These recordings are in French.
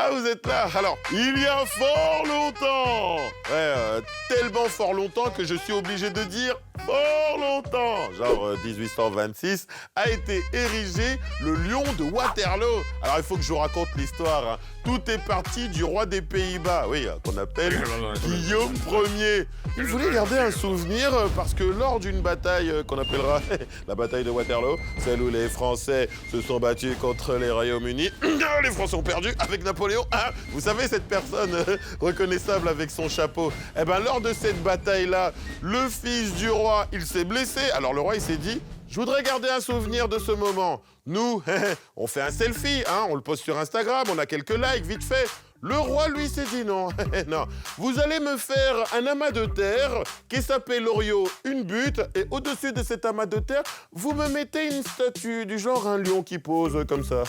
Ah, vous êtes là. Alors, il y a fort longtemps. Ouais, tellement fort longtemps que je suis obligé de dire fort longtemps. Genre 1826 a été érigé le lion de Waterloo. Alors, il faut que je vous raconte l'histoire. Hein. Tout est parti du roi des Pays-Bas, oui, qu'on appelle Guillaume Ier. Il voulait garder un souvenir parce que lors d'une bataille qu'on appellera la bataille de Waterloo, celle où les Français se sont battus contre les Royaumes-Unis, les Français ont perdu avec Napoléon. Hein, vous savez, cette personne reconnaissable avec son chapeau. Eh bien, lors de cette bataille-là, le fils du roi, il s'est blessé. Alors le roi, il s'est dit, je voudrais garder un souvenir de ce moment. Nous, on fait un selfie, hein, on le poste sur Instagram, on a quelques likes, vite fait. Le roi, lui, s'est dit non, non. Vous allez me faire un amas de terre qui s'appelle Loriot, une butte, et au-dessus de cet amas de terre, vous me mettez une statue du genre un lion qui pose comme ça.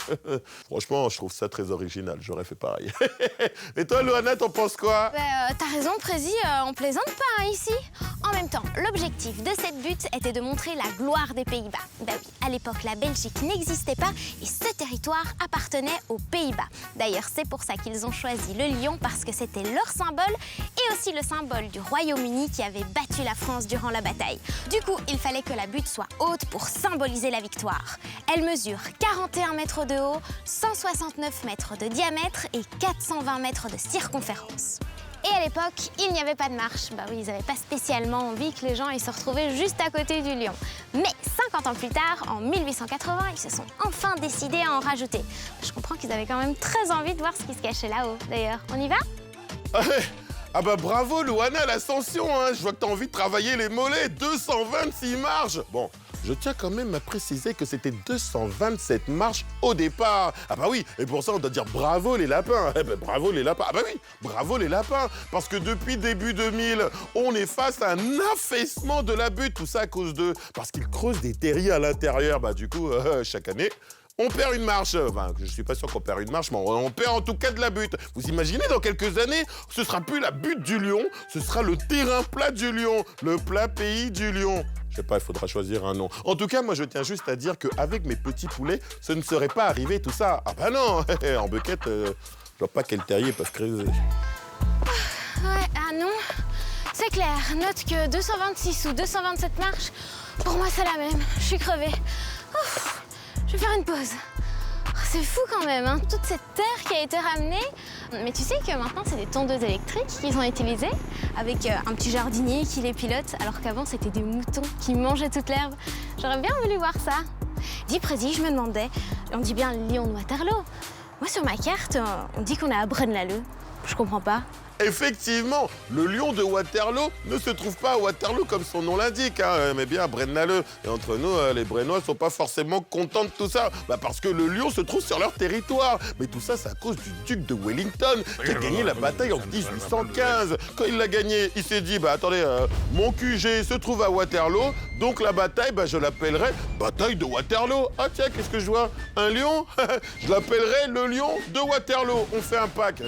Franchement, je trouve ça très original, j'aurais fait pareil. Et toi, Louana, t'en penses quoi? T'as raison, Prési, on plaisante pas ici. En même temps, l'objectif de cette butte était de montrer la gloire des Pays-Bas. Bah oui, à l'époque, la Belgique n'existait pas et ce territoire appartenait aux Pays-Bas. D'ailleurs, c'est pour ça qu'ils ont choisi le lion, parce que c'était leur symbole et aussi le symbole du Royaume-Uni qui avait battu la France durant la bataille. Du coup, il fallait que la butte soit haute pour symboliser la victoire. Elle mesure 41 mètres de haut, 169 mètres de diamètre et 420 mètres de circonférence. Et à l'époque, il n'y avait pas de marche. Bah oui, ils n'avaient pas spécialement envie que les gens se retrouvaient juste à côté du lion. Mais 50 ans plus tard, en 1880, ils se sont enfin décidés à en rajouter. Je comprends qu'ils avaient quand même très envie de voir ce qui se cachait là-haut. D'ailleurs, on y va? Ah bah bravo, Louana, l'ascension, hein. Je vois que t'as envie de travailler les mollets. 226 marches. Bon, je tiens quand même à préciser que c'était 227 marches au départ. Ah bah oui, et pour ça, on doit dire bravo les lapins. Eh ben bravo les lapins. Ah bah oui, bravo les lapins. Parce que depuis début 2000, on est face à un affaissement de la butte. Tout ça à cause de... Parce qu'ils creusent des terriers à l'intérieur. Bah du coup, chaque année... on perd une marche. Enfin, je suis pas sûr qu'on perd une marche, mais on perd en tout cas de la butte. Vous imaginez, dans quelques années, ce sera plus la butte du lion, ce sera le terrain plat du lion, le plat pays du lion. Je sais pas, il faudra choisir un nom. En tout cas, moi, je tiens juste à dire qu'avec mes petits poulets, ce ne serait pas arrivé tout ça. Ah bah non, en bucket, je vois pas quel terrier peuvent creuser. Ouais, ah non, c'est clair. Note que 226 ou 227 marches, pour moi, c'est la même. Je suis crevée. Ouf. Je vais faire une pause. C'est fou quand même, hein, toute cette terre qui a été ramenée. Mais tu sais que maintenant, c'est des tondeuses électriques qu'ils ont utilisées, avec un petit jardinier qui les pilote, alors qu'avant, c'était des moutons qui mangeaient toute l'herbe. J'aurais bien voulu voir ça. Dis, Prési, je me demandais, on dit bien le lion de Waterloo. Moi, sur ma carte, on dit qu'on est à Braine-l'Alleud. Je comprends pas. Effectivement, le lion de Waterloo ne se trouve pas à Waterloo comme son nom l'indique, hein, mais bien à Braine-l'Alleud. Et entre nous, les Brennois ne sont pas forcément contents de tout ça, parce que le lion se trouve sur leur territoire. Mais tout ça, c'est à cause du duc de Wellington qui a gagné la bataille en 1815. Quand il l'a gagné, il s'est dit, attendez, mon QG se trouve à Waterloo, donc la bataille, je l'appellerai bataille de Waterloo. Ah tiens, qu'est-ce que je vois? Un lion? Je l'appellerai le lion de Waterloo. On fait un pack.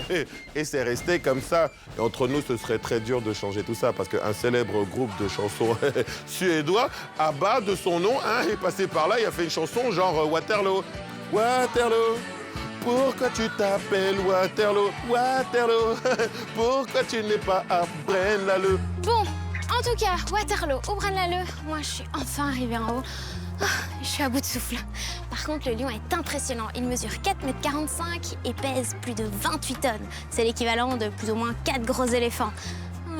Et c'est resté comme ça. Et entre nous, ce serait très dur de changer tout ça, parce qu'un célèbre groupe de chansons suédois, à bas de son nom, est passé par là, il a fait une chanson genre Waterloo. Waterloo, pourquoi tu t'appelles Waterloo? Waterloo, pourquoi tu n'es pas à Braine-l'Alleud? Bon, en tout cas, Waterloo ou Braine-l'Alleud, moi je suis enfin arrivée en haut. Je suis à bout de souffle. Par contre, le lion est impressionnant. Il mesure 4,45 m et pèse plus de 28 tonnes. C'est l'équivalent de plus ou moins 4 gros éléphants.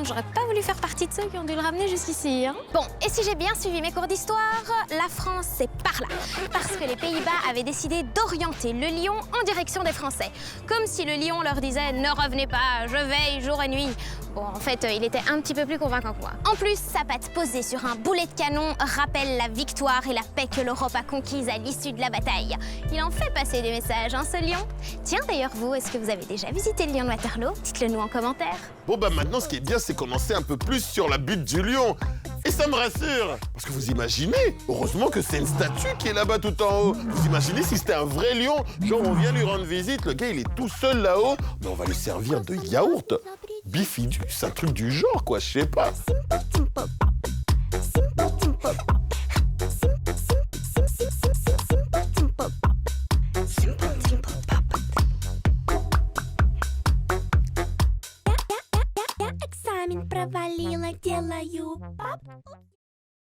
J'aurais pas voulu faire partie de ceux qui ont dû le ramener jusqu'ici. Hein. Bon, et si j'ai bien suivi mes cours d'histoire, la France, c'est par là. Parce que les Pays-Bas avaient décidé d'orienter le lion en direction des Français. Comme si le lion leur disait « Ne revenez pas, je veille jour et nuit ». Bon, en fait, il était un petit peu plus convaincant que moi. En plus, sa patte posée sur un boulet de canon rappelle la victoire et la paix que l'Europe a conquise à l'issue de la bataille. Il en fait passer des messages, hein, ce lion. Tiens, d'ailleurs, vous, est-ce que vous avez déjà visité le lion de Waterloo? Dites-le nous en commentaire. Bon, maintenant, ce qui est bien, c'est qu'on en sait un peu plus sur la butte du lion. Et ça me rassure. Parce que vous imaginez, heureusement que c'est une statue qui est là-bas tout en haut. Vous imaginez si c'était un vrai lion, genre on vient lui rendre visite, le gars il est tout seul là-haut, mais on va lui servir de yaourt. Bifidus, un truc du genre quoi, je sais pas. Я экзамен провалила, делаю пап.